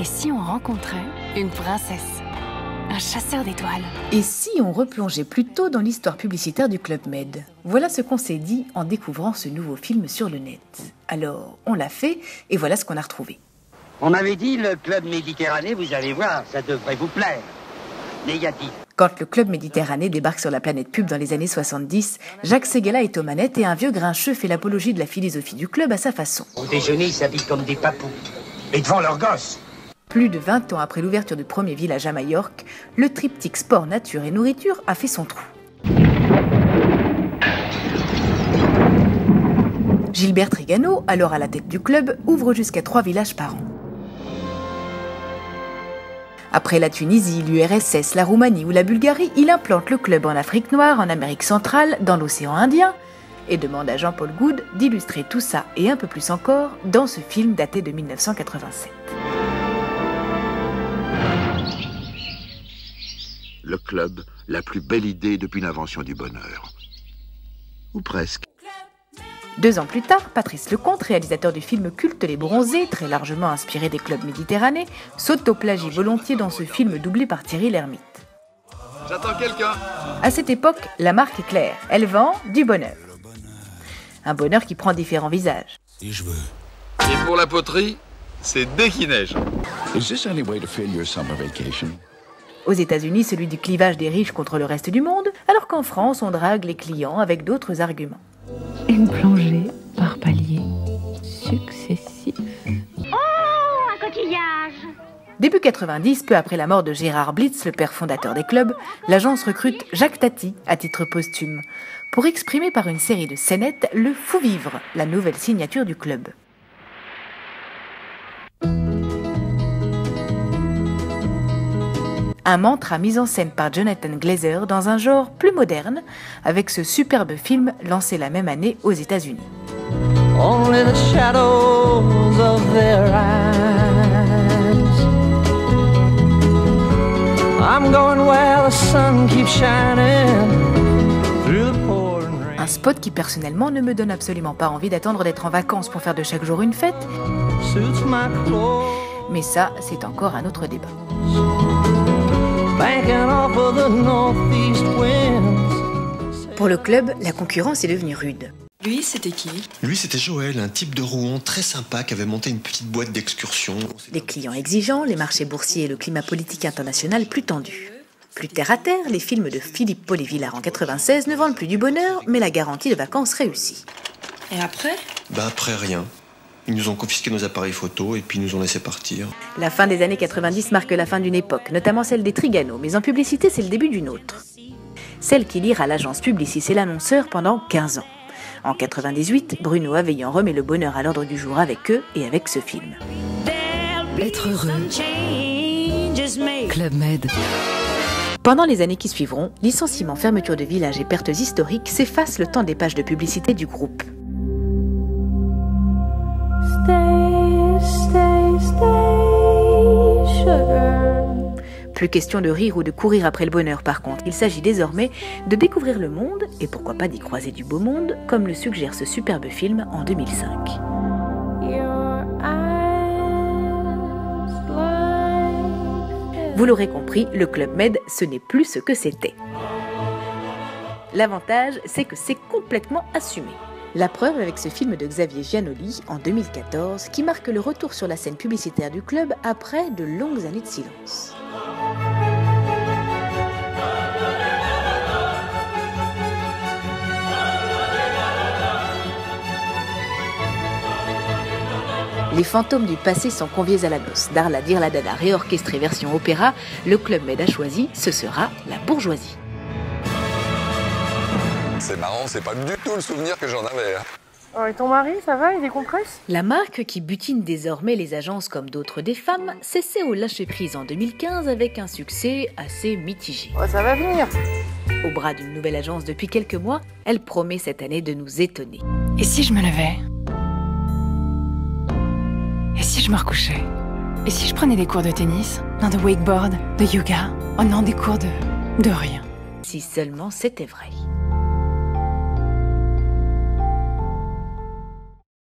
Et si on rencontrait une princesse, un chasseur d'étoiles? Et si on replongeait plus tôt dans l'histoire publicitaire du Club Med? Voilà ce qu'on s'est dit en découvrant ce nouveau film sur le net. Alors, on l'a fait et voilà ce qu'on a retrouvé. On m'avait dit le Club Méditerranée, vous allez voir, ça devrait vous plaire. Négatif. Quand le Club Méditerranée débarque sur la planète pub dans les années 70, Jacques Ségala est aux manettes et un vieux grincheux fait l'apologie de la philosophie du club à sa façon. Au déjeuner, ils s'habillent comme des papous. Et devant leurs gosses. Plus de 20 ans après l'ouverture du premier village à Majorque, le triptyque sport, nature et nourriture a fait son trou. Gilbert Trigano, alors à la tête du club, ouvre jusqu'à 3 villages par an. Après la Tunisie, l'URSS, la Roumanie ou la Bulgarie, il implante le club en Afrique noire, en Amérique centrale, dans l'océan Indien, et demande à Jean-Paul Goude d'illustrer tout ça et un peu plus encore dans ce film daté de 1987. Le club, la plus belle idée depuis l'invention du bonheur. Ou presque. 2 ans plus tard, Patrice Lecomte, réalisateur du film culte Les Bronzés, très largement inspiré des clubs méditerranéens, s'auto-plagie volontiers dans ce film doublé par Thierry Lhermitte. J'attends quelqu'un. À cette époque, la marque est claire, elle vend du bonheur. Un bonheur qui prend différents visages. Si je veux. Et pour la poterie, c'est dès qu'il neige. Is this any way to fill your summer vacation? Aux États-Unis, celui du clivage des riches contre le reste du monde, alors qu'en France, on drague les clients avec d'autres arguments. Une plongée par paliers successifs. Oh, un coquillage! Début 90, peu après la mort de Gérard Blitz, le père fondateur des clubs, l'agence recrute Jacques Tati à titre posthume pour exprimer par une série de scénettes le fou vivre, la nouvelle signature du club. Un mantra mis en scène par Jonathan Glazer dans un genre plus moderne, avec ce superbe film lancé la même année aux États-Unis. Only the shadows of their eyes. I'm going where the sun keeps shining through the pouring rain. Un spot qui personnellement ne me donne absolument pas envie d'attendre d'être en vacances pour faire de chaque jour une fête. Suits my clothes. Mais ça, c'est encore un autre débat. Pour le club, la concurrence est devenue rude. Lui, c'était qui? Lui, c'était Joël, un type de Rouen très sympa qui avait monté une petite boîte d'excursion. Les clients exigeants, les marchés boursiers et le climat politique international plus tendu. Plus terre à terre, les films de Philippe Paul-Villard en 96 ne vendent plus du bonheur, mais la garantie de vacances réussie. Et après? Après, rien. Ils nous ont confisqué nos appareils photo et puis ils nous ont laissé partir. La fin des années 90 marque la fin d'une époque, notamment celle des Trigano, mais en publicité, c'est le début d'une autre. Celle qui lire à l'agence Publicis et l'annonceur pendant 15 ans. En 98, Bruno Aveillant remet le bonheur à l'ordre du jour avec eux et avec ce film. Être heureux. Club Med. Pendant les années qui suivront, licenciements, fermetures de villages et pertes historiques s'effacent le temps des pages de publicité du groupe. Plus question de rire ou de courir après le bonheur par contre, il s'agit désormais de découvrir le monde, et pourquoi pas d'y croiser du beau monde, comme le suggère ce superbe film en 2005. Vous l'aurez compris, le Club Med, ce n'est plus ce que c'était. L'avantage, c'est que c'est complètement assumé. La preuve avec ce film de Xavier Giannoli en 2014 qui marque le retour sur la scène publicitaire du club après de longues années de silence. Les fantômes du passé sont conviés à la noce. Darla Dirla Dada réorchestrée version opéra, le Club Med a choisi, ce sera la bourgeoisie. C'est marrant, c'est pas du tout le souvenir que j'en avais. Oh, et ton mari, ça va, il décompresse? La marque qui butine désormais les agences comme d'autres des femmes s'essaie au lâcher-prise en 2015 avec un succès assez mitigé. Oh, ça va venir. Au bras d'une nouvelle agence depuis quelques mois, elle promet cette année de nous étonner. Et si je me levais? Et si je me recouchais? Et si je prenais des cours de tennis? Non, de wakeboard? De yoga? Oh non, des cours de rien. Si seulement c'était vrai.